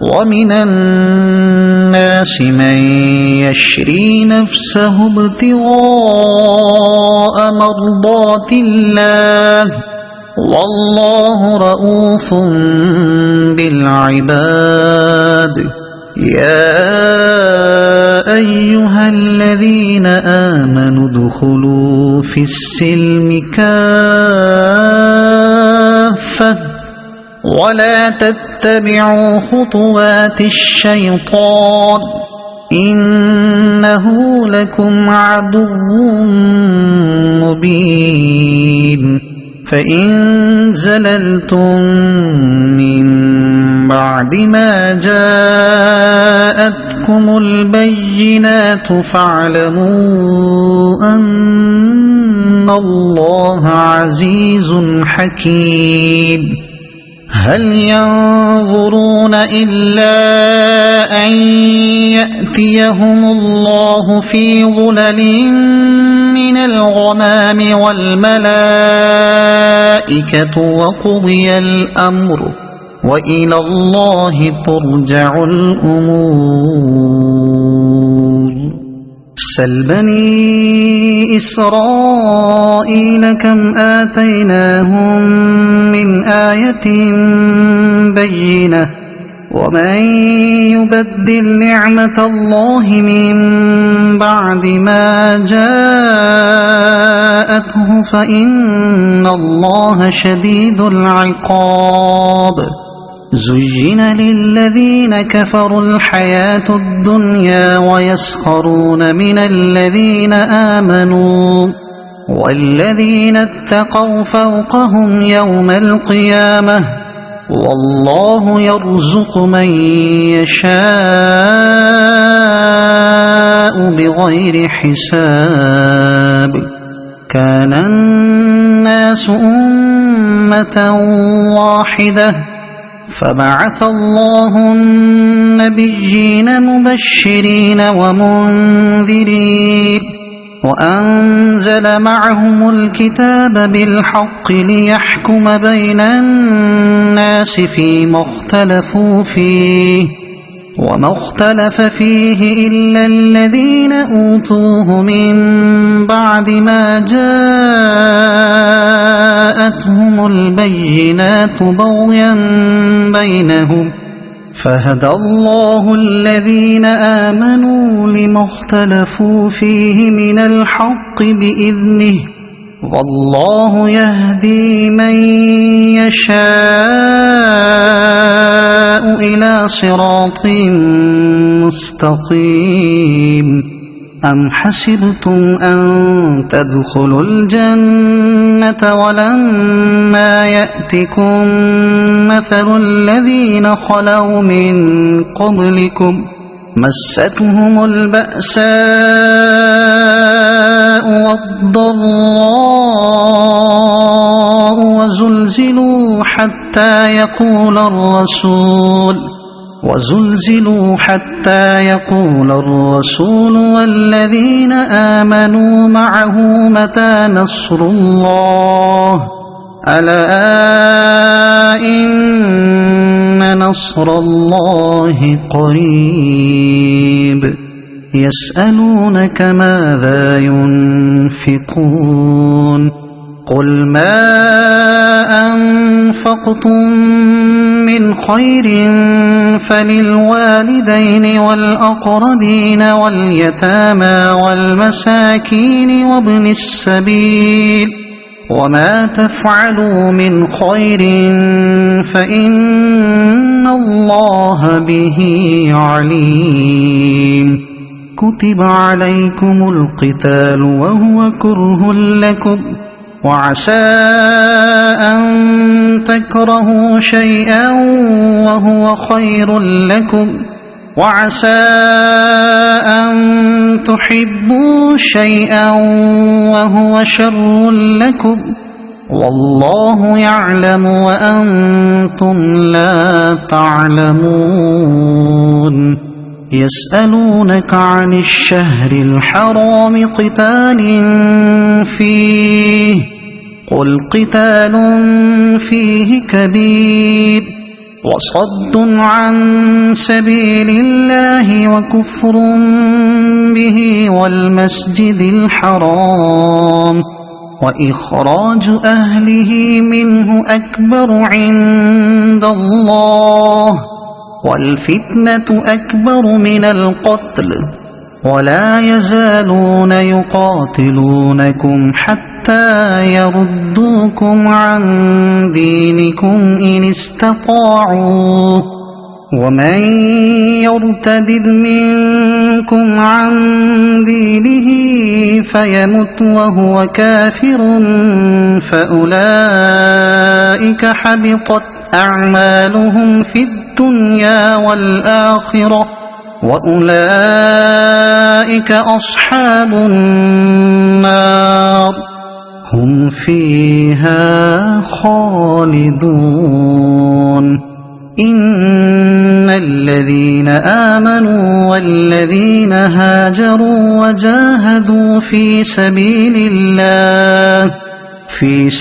ومن الناس من يشري نفسه ابتغاء مرضات الله والله رؤوف بالعباد. يا أيها الذين آمنوا ادخلوا في السلم كافة ولا تتبعوا خطوات الشيطان إنه لكم عدو مبين. فإن زللتم من بعد ما جاءتكم البينات فاعلموا أن الله عزيز حكيم. هل ينظرون إلا أن يأتيهم الله في ظلل من الغمام والملائكة وقضي الأمر وإلى الله ترجع الأمور. سل بني إسرائيل كم آتيناهم من آية بينة ومن يبدل نعمة الله من بعد ما جاءته فإن الله شديد العقاب. زين للذين كفروا الحياة الدنيا ويسخرون من الذين آمنوا والذين اتقوا فوقهم يوم القيامة والله يرزق من يشاء بغير حساب. كان الناس أمة واحدة فبعث الله النبيين مبشرين ومنذرين وأنزل معهم الكتاب بالحق ليحكم بين الناس فيما اختلفوا فيه وما اختلف فيه إلا الذين أوتوه من بعد ما جاءتهم البينات بغيا بينهم فهدى الله الذين آمنوا لما اختلفوا فيه من الحق بإذنه والله يهدي من يشاء إلى صراط مستقيم. أم حسبتم أن تدخلوا الجنة ولما يأتكم مثل الذين خلوا من قبلكم مستهم البأساء والضراء وزلزلوا حتى يقول الرسول والذين آمنوا معه متى نصر الله ألا إن نصر الله قريب. يسألونك ماذا ينفقون قل ما أنفقتم من خير فللوالدين والأقربين واليتامى والمساكين وابن السبيل وما تفعلوا من خير فإن الله به عليم. كتب عليكم القتال وهو كره لكم وعسى أن تكرهوا شيئا وهو خير لكم وعسى أن تحبوا شيئا وهو شر لكم والله يعلم وأنتم لا تعلمون. يسألونك عن الشهر الحرام قتال فيه قل قتال فيه كبير وصد عن سبيل الله وكفر به والمسجد الحرام وإخراج أهله منه أكبر عند الله والفتنة أكبر من القتل ولا يزالون يقاتلونكم حتى يردوكم عن دينكم إن استطاعوا ومن يرتد منكم عن دينه فيمت وهو كافر فأولئك حبطت أعمالهم في الدنيا والآخرة وأولئك أصحاب النار هم فيها خالدون إن الذين آمنوا والذين هاجروا وجاهدوا في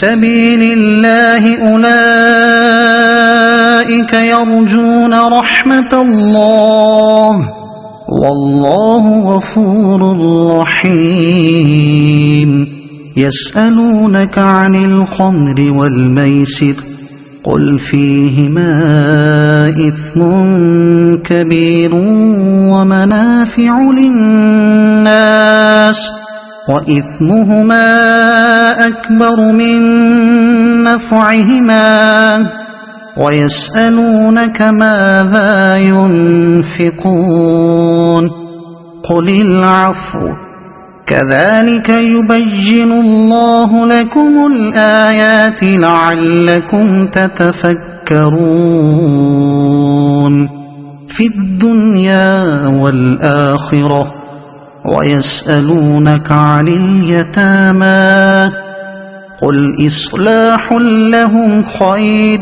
سبيل الله أولئك يرجون رحمة الله والله غفور رحيم يسألونك عن الخمر والميسر قل فيهما إثم كبير ومنافع للناس وإثمهما أكبر من نفعهما ويسألونك ماذا ينفقون قل العفو كذلك يبين الله لكم الآيات لعلكم تتفكرون في الدنيا والآخرة ويسألونك عن اليتامى قل إصلاح لهم خير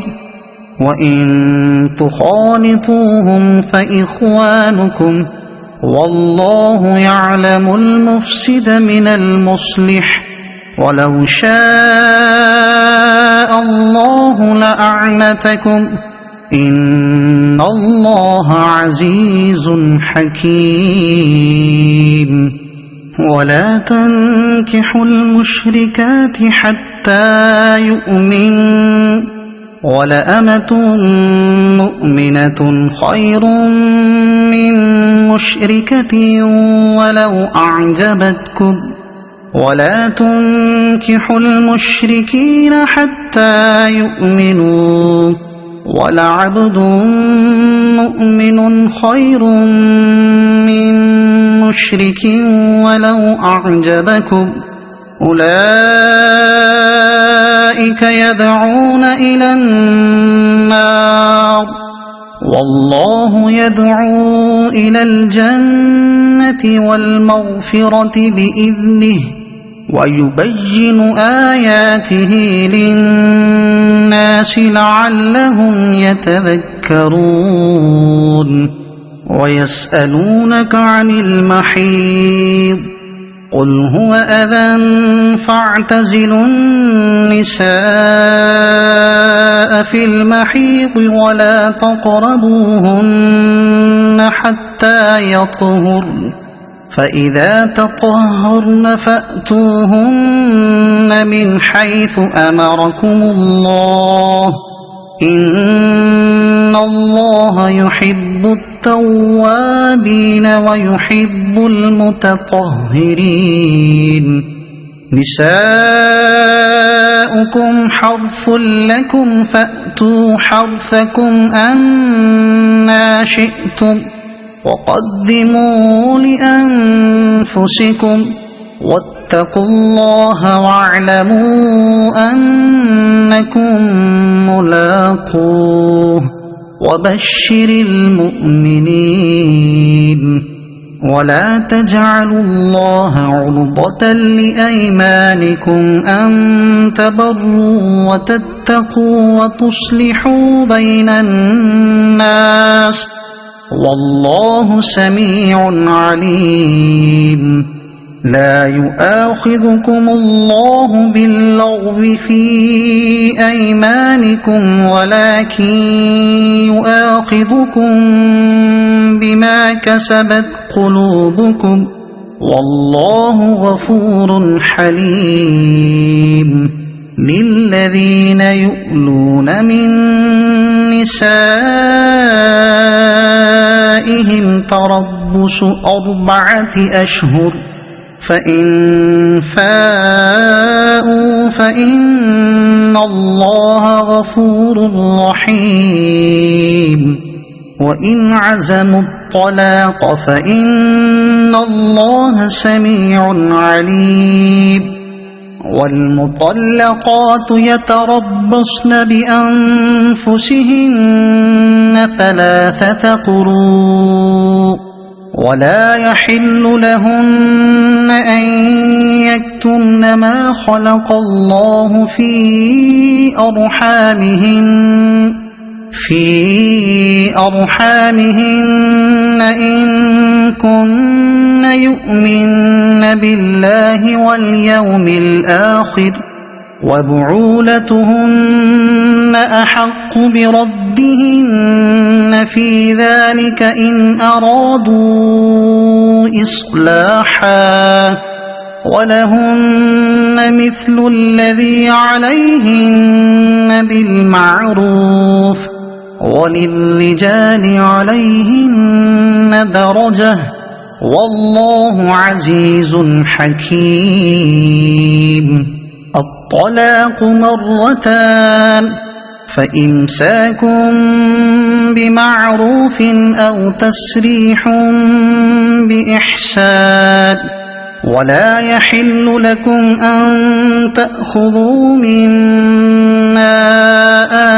وإن تخالطوهم فإخوانكم والله يعلم المفسد من المصلح ولو شاء الله لأعنتكم إن الله عزيز حكيم ولا تنكحوا المشركات حتى يؤمنوا ولأمة مؤمنة خير من مشركة ولو أعجبتكم ولا تنكحوا المشركين حتى يؤمنوا ولعبد مؤمن خير من مشرك ولو أعجبكم أولئك يدعون إلى النار والله يدعو إلى الجنة والمغفرة بإذنه ويبين آياته للناس لعلهم يتذكرون ويسألونك عن المحيض قل هو أذى فاعتزلوا النساء في المحيض ولا تقربوهن حتى يطهرن فإذا تطهرن فأتوهن من حيث أمركم الله إن الله يحب التوابين ويحب المتطهرين نساؤكم حرث لكم فأتوا حرثكم أنى شئتم وقدموا لأنفسكم واتقوا الله واعلموا أنكم ملاقوه وبشر المؤمنين ولا تجعلوا الله عرضة لأيمانكم أن تبروا وتتقوا وتصلحوا بين الناس والله سميع عليم لا يؤاخذكم الله باللغو في أيمانكم ولكن يؤاخذكم بما كسبت قلوبكم والله غفور حليم للذين يؤلون من نسائهم تربص 4 أشهر فإن فاءوا فإن الله غفور رحيم وإن عزموا الطلاق فإن الله سميع عليم والمطلقات يتربصن بأنفسهن 3 قروء ولا يحل لهن أن يكتمن ما خلق الله في أرحامهن إن كن يؤمن بالله واليوم الآخر وبعولتهن أحق بردهن في ذلك إن أرادوا إصلاحا ولهن مثل الذي عليهن بالمعروف وللرجال عليهن درجة والله عزيز حكيم الطلاق 2 فإمساك بمعروف أو تسريح بإحسان ولا يحل لكم أن تأخذوا مما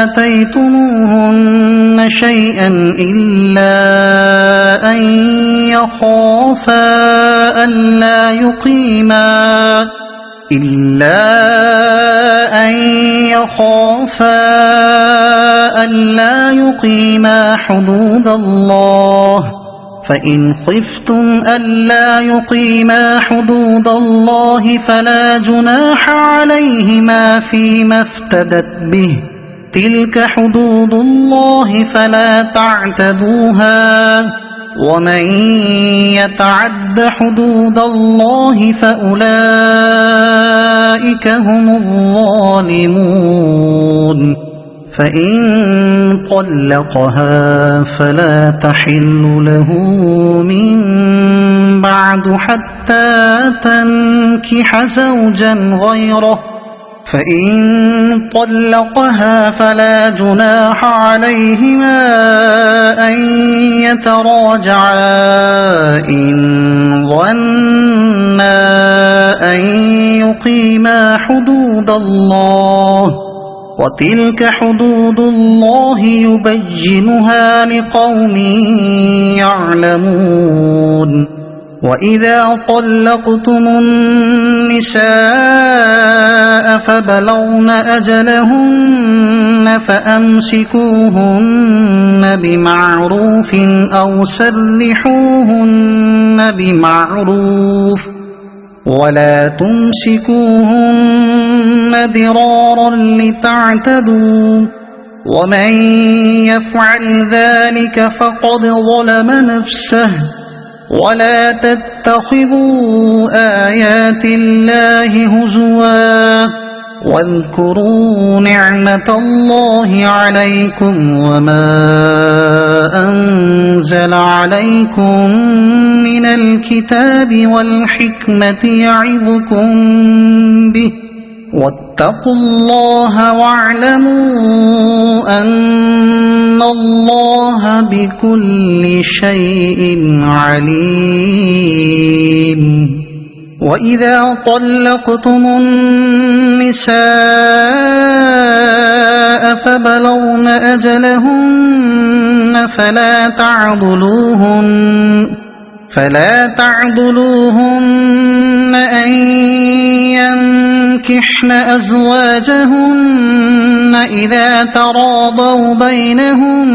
آتيتموهن شيئا إلا أن يخافا ألا يقيما حدود الله فإن خفتم ألا يقيما حدود الله فلا جناح عليهما فيما افتدت به تلك حدود الله فلا تعتدوها ومن يتعد حدود الله فأولئك هم الظالمون فإن طلقها فلا تحل له من بعد حتى تنكح زوجا غيره فإن طلقها فلا جناح عليهما أن يتراجعا إن ظنا أن يقيما حدود الله وتلك حدود الله يبينها لقوم يعلمون وإذا طلقتم النساء فبلغن أجلهن فأمسكوهن بمعروف أو سرحوهن بمعروف ولا تمسكوهن ضرارا لتعتدوا ومن يفعل ذلك فقد ظلم نفسه ولا تتخذوا آيات الله هزوا واذكروا نعمة الله عليكم وما أنزل عليكم من الكتاب والحكمة يعظكم به واتقوا الله واعلموا أن الله بكل شيء عليم وإذا طلقتم النساء فبلغن أجلهن فلا تعضلوهن أن ينكحن أزواجهن إذا تراضوا بينهم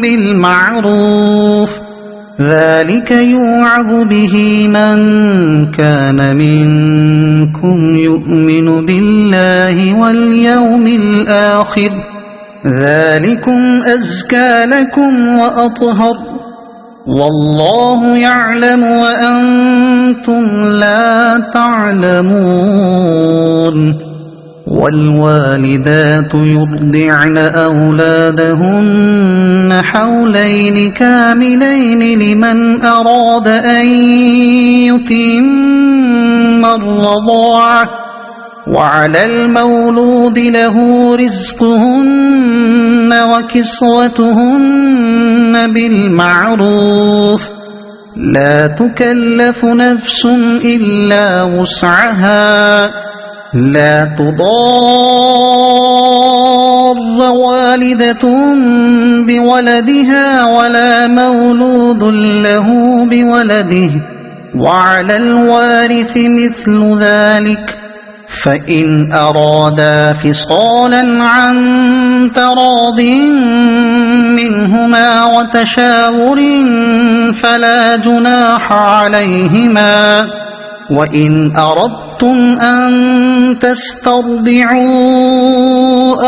بالمعروف ذلك يوعظ به من كان منكم يؤمن بالله واليوم الآخر ذلكم أزكى لكم وأطهر والله يعلم وأنتم لا تعلمون والوالدات يرضعن أولادهن حولين كاملين لمن أراد أن يتم الرضاعة وعلى المولود له رزقهن وكسوتهن بالمعروف لا تكلف نفس إلا وسعها لا تضار والدة بولدها ولا مولود له بولده وعلى الوارث مثل ذلك فإن أرادا فصالا عن تراض منهما وتشاور فلا جناح عليهما وإن أردتم أن تسترضعوا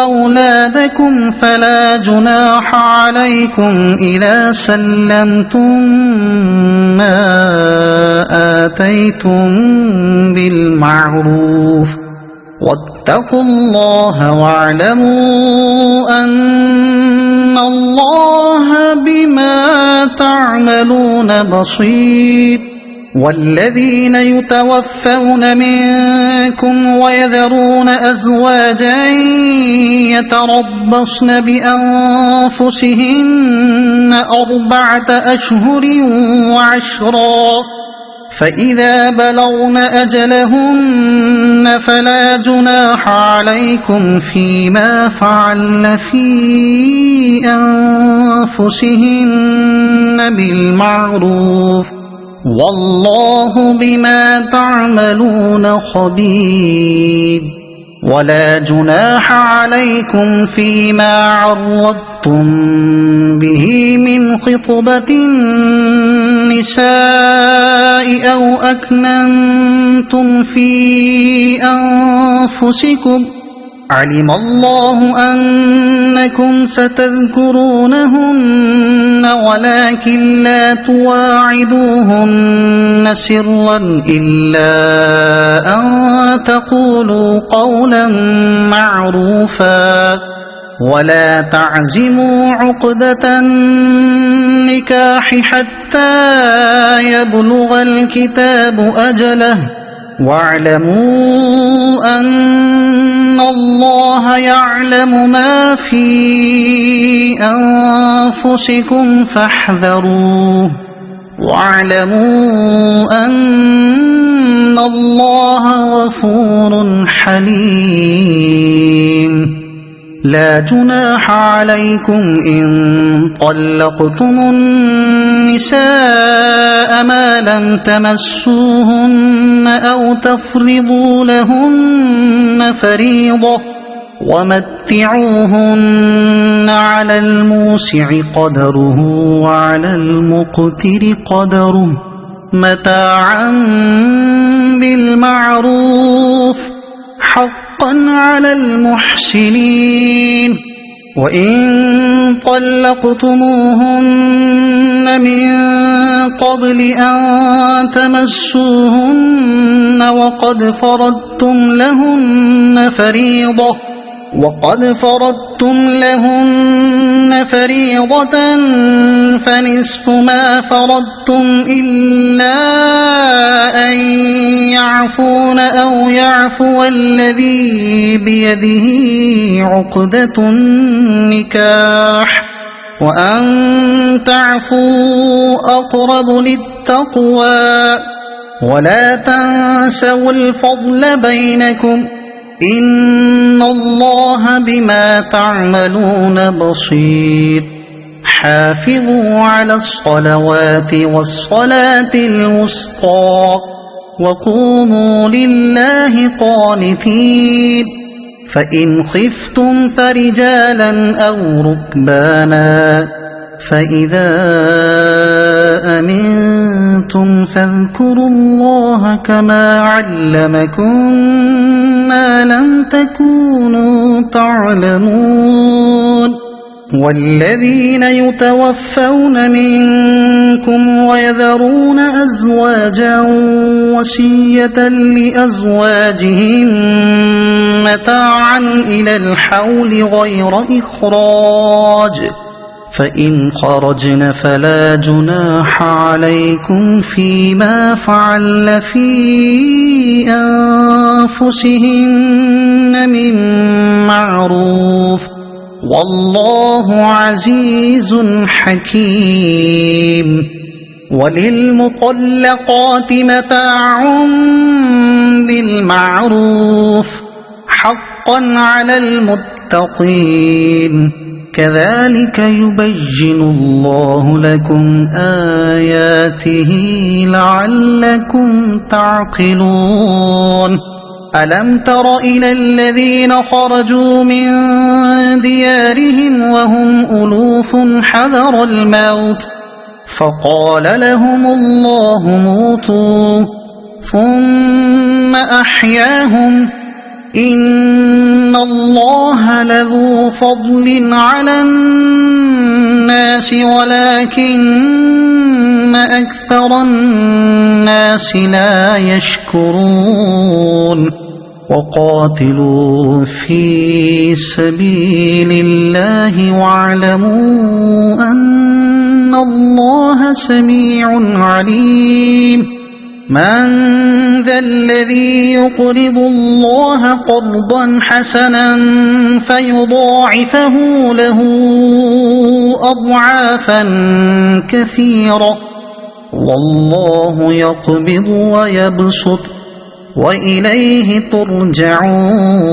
أولادكم فلا جناح عليكم إذا سلمتم ما آتيتم بالمعروف واتقوا الله واعلموا أن الله بما تعملون بصير والذين يتوفون منكم ويذرون أزواجا يتربصن بأنفسهن 4 أشهر وعشرا فإذا بلغن أجلهن فلا جناح عليكم فيما فعلن في أنفسهن بالمعروف والله بما تعملون خبير ولا جناح عليكم فيما عرضتم به من خطبة النساء أو أكننتم في أنفسكم علم الله أنكم ستذكرونهن ولكن لا تواعدوهن سرا إلا أن تقولوا قولا معروفا ولا تعزموا عقدة النكاح حتى يبلغ الكتاب أجله واعلموا أن الله يعلم ما في أنفسكم فاحذروه واعلموا أن الله غفور حليم لا جناح عليكم إن طلقتم النساء ما لم تمسوهن أو تفرضوا لهن فريضة ومتعوهن على الموسع قدره وعلى المقتر قدره متاعا بالمعروف حقا على المحسنين وإن طلقتموهن من قبل أن تمسوهن وقد فرضتم لهن فريضة فنصف ما فرضتم إلا أن يعفون أو يعفو الذي بيده عقدة النكاح وأن تعفوا أقرب للتقوى ولا تنسوا الفضل بينكم إن الله بما تعملون بصير حافظوا على الصلوات والصلاة الوسطى وقوموا لله قانتين فإن خفتم فرجالا أو ركبانا فإذا أمنتم فاذكروا الله كما علمكم ما لم تكونوا تعلمون والذين يتوفون منكم ويذرون أزواجا وصية لأزواجهم متاعا إلى الحول غير إخراج فإن خرجن فلا جناح عليكم فيما فعل في أنفسهن من معروف والله عزيز حكيم وللمطلقات متاع بالمعروف حقا على المتقين كذلك يبين الله لكم آياته لعلكم تعقلون ألم تر إلى الذين خرجوا من ديارهم وهم ألوف حذر الموت فقال لهم الله موتوا ثم أحياهم إن الله لذو فضل على الناس ولكن أكثر الناس لا يشكرون وقاتلوا في سبيل الله واعلموا أن الله سميع عليم من ذا الذي يقرض الله قرضا حسنا فيضاعفه له أضعافا كثيرة والله يقبض ويبسط وإليه ترجعون